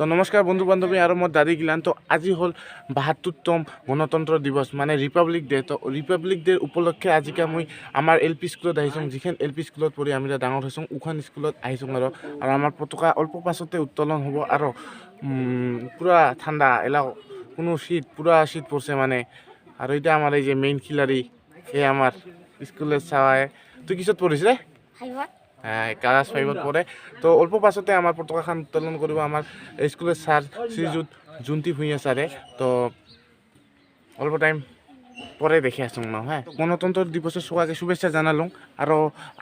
তো নমস্কাৰ বন্ধু বান্ধৱী আৰু মই দাদি গিলান। তো আজি হ'ল ৭২তম গণতন্ত্ৰ দিৱস মানে ৰিপাব্লিক ডে। তো ৰিপাব্লিক ডে উপলক্ষে আজিকা মই আমাৰ LP স্কুলত আহিছোঁ, যিখন LP স্কুলত পঢ়ি আমি ডাঙৰ হৈছোঁ, উখান স্কুলত আহিছোঁ আৰু আমাৰ পতাকা অল্প পাছতে উত্তোলন হ'ব আৰু পূৰা ঠাণ্ডা এলা কোনো শীত পূৰা শীত পড়ছে মানে। আৰু এতিয়া আমাৰ এই যে মেইন খিলাড়ি এই আমাৰ স্কুলেৰ চাৱাই। তুই কিসত পঢ়িস রে? ক্লাস 5 পড়ে। তো অল্প পাছতে আমার পতাকাখান উত্তোলন করব আমার স্কুলের স্যার শ্রীযুত জুন্তি ভূঁইয়া স্যারে। তো অল্প টাইম পরে দেখে আসুন না। হ্যাঁ, গণতন্ত্র দিবসের সবাইকে শুভেচ্ছা জানালুম। আর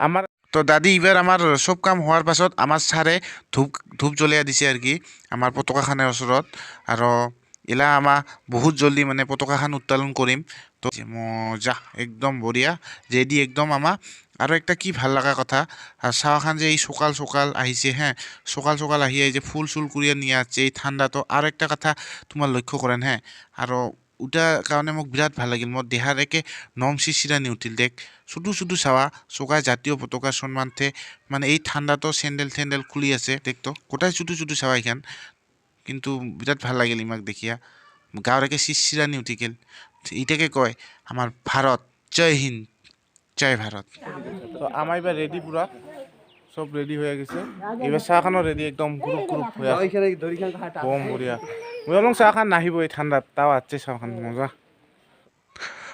আমার তো দাদি এবার আমার সব কাম হওয়ার পাছত আমার স্যারে ধূপ জ্বলিয়া দিছে আর কি আমার পতাকাখানের ওচৰত। আৰু এলা আমাৰ বহুত জলদি মানে পতাকাখান উত্তোলন কৰিম। তো মজা একদম বঢ়িয়া ৰেডি একদম আমাৰ। আৰু একটা কি ভাল লগা কথা, চাৱাখান যে এই সকাল সকাল আহিছে, হ্যাঁ সকাল সকাল আহি এই যে ফুল চুল কুড়িয়ে নিয়ে আসছে এই ঠান্ডাতো। আর একটা কথা তোমার লক্ষ্য করেন, হ্যাঁ, আর ওটা কারণে মোক বিরাট ভাল লাগিল। মোর দেহার একে নম শিশিরানি উঠিল। দেখ শুধু শুধু চাওয়া চকায় জাতীয় পতাকা সম্মানতে মানে এই ঠান্ডাতো স্যান্ডেল খুলি আছে দেখতো গোটাই চুটু চুটু চাওয়া এখান। কিন্তু বিরাট ভাল লাগিল ইমাক দেখিয়া, গাঁৱৰ একে শিশিরানি উঠি গেল। এইটাকে কয় আমার ভারত। জয় হিন্দ, জয় ভারত। তো আমার এবার রেডি পুরা সব রেডি হয়ে গেছে। এবার চাহখানো রেডি একদম গ্রুপ হয়ে বম বঢ়িয়া। মই অলপ চাহখান নাহিব এই ঠান্ডাত, তাও আছে চাহখান মজা।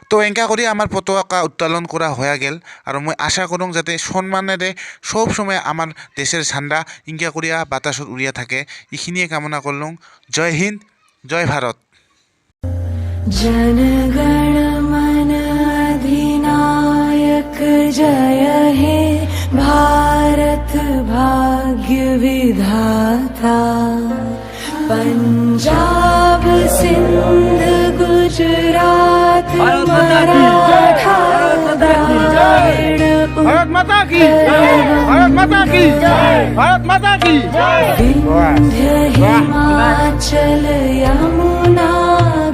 তো এনেকা কৰি আমাৰ পতাকা উত্তোলন কৰা হয়ে গেল। আৰু মই আশা কৰোঁ যাতে সন্মানেৰে সব সময় আমাৰ দেশের ঝাণ্ডা ইনকা করিয়া বাতাসত উড়িয়া থাকে, এইখিনিয়ে কামনা করলুম। জয় হিন্দ, জয় ভারত। जनगण मन अधिनायक जय हे भारत भाग्य विधाता। पंजाब सिंध गुजरात मराठा द्राविड़ भारत माता की, भारत माता की, भारत माता की। विंध्य हिमाचल यमुना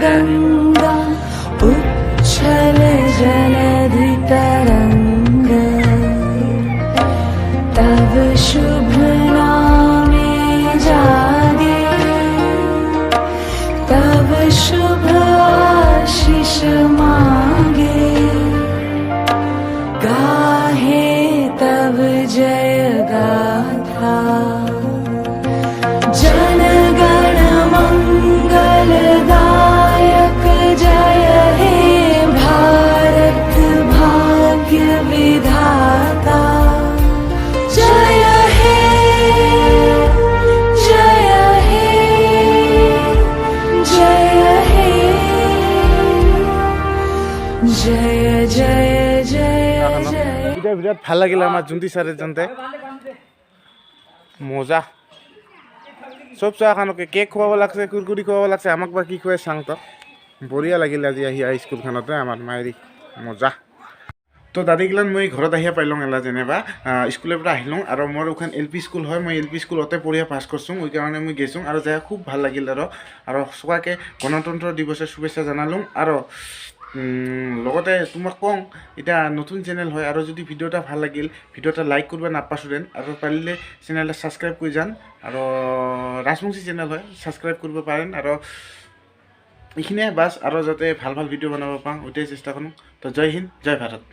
गंगा उच्छल जलधि तरंग। तब शुभ नामे जागे, तब शुभ आशीष मांगे। गाहे तब जय गाथा, जनगण मंगलदायक जय हे भारत भाग्य विधाता। जय हे, जय हे, जय हे, जय जय जय जय। এটা বিরাট ভাল লাগিল আমার জুন্তি স্যারের জানতে মজা। সব চাহখানকে কেক খুৱাব লাগছে, কুৰকুৰি খুৱাব লাগছে, আমাক বা কি খুৱাই চাং। তো বঢ়িয়া লাগিল আজি আহি স্কুলখনতে আমাৰ মায়েৰি মজা। তো দাদিগিলান মই ঘৰত আহিয়া পাইলং এলা যেনিবা স্কুলৰ পৰা আহিলোঁ। আৰু মোৰ ওখান LP স্কুল হয়, মই LP স্কুলতে পঢ়িয়া পাছ কৰছোঁ, ওই কাৰণে মই গৈছোঁ। আৰু যাই খুব ভাল লাগিল। আৰু সবাইকে গণতন্ত্ৰ দিৱসৰ শুভেচ্ছা জনালোঁ। আৰু লগতে তোমাক কওঁ এটা নতুন চেনেল হয়, আৰু যদি ভিডিওটা ভাল লাগিল ভিডিওটা লাইক কৰবে নাপাচুৰেন। আৰু পাৰিলে চেনেলটা সাবস্ক্ৰাইব কৰে যান। আৰু ৰাজবংশী চেনেল হয়, সাবস্ক্ৰাইব কৰব পাৰেন। আৰু এইখিনিয়ে বাস, আৰু যাতে ভাল ভাল ভিডিও বনাব পাওঁ ওইটাই চেষ্টা কৰোঁ। তো জয় হিন্দ, জয় ভাৰত।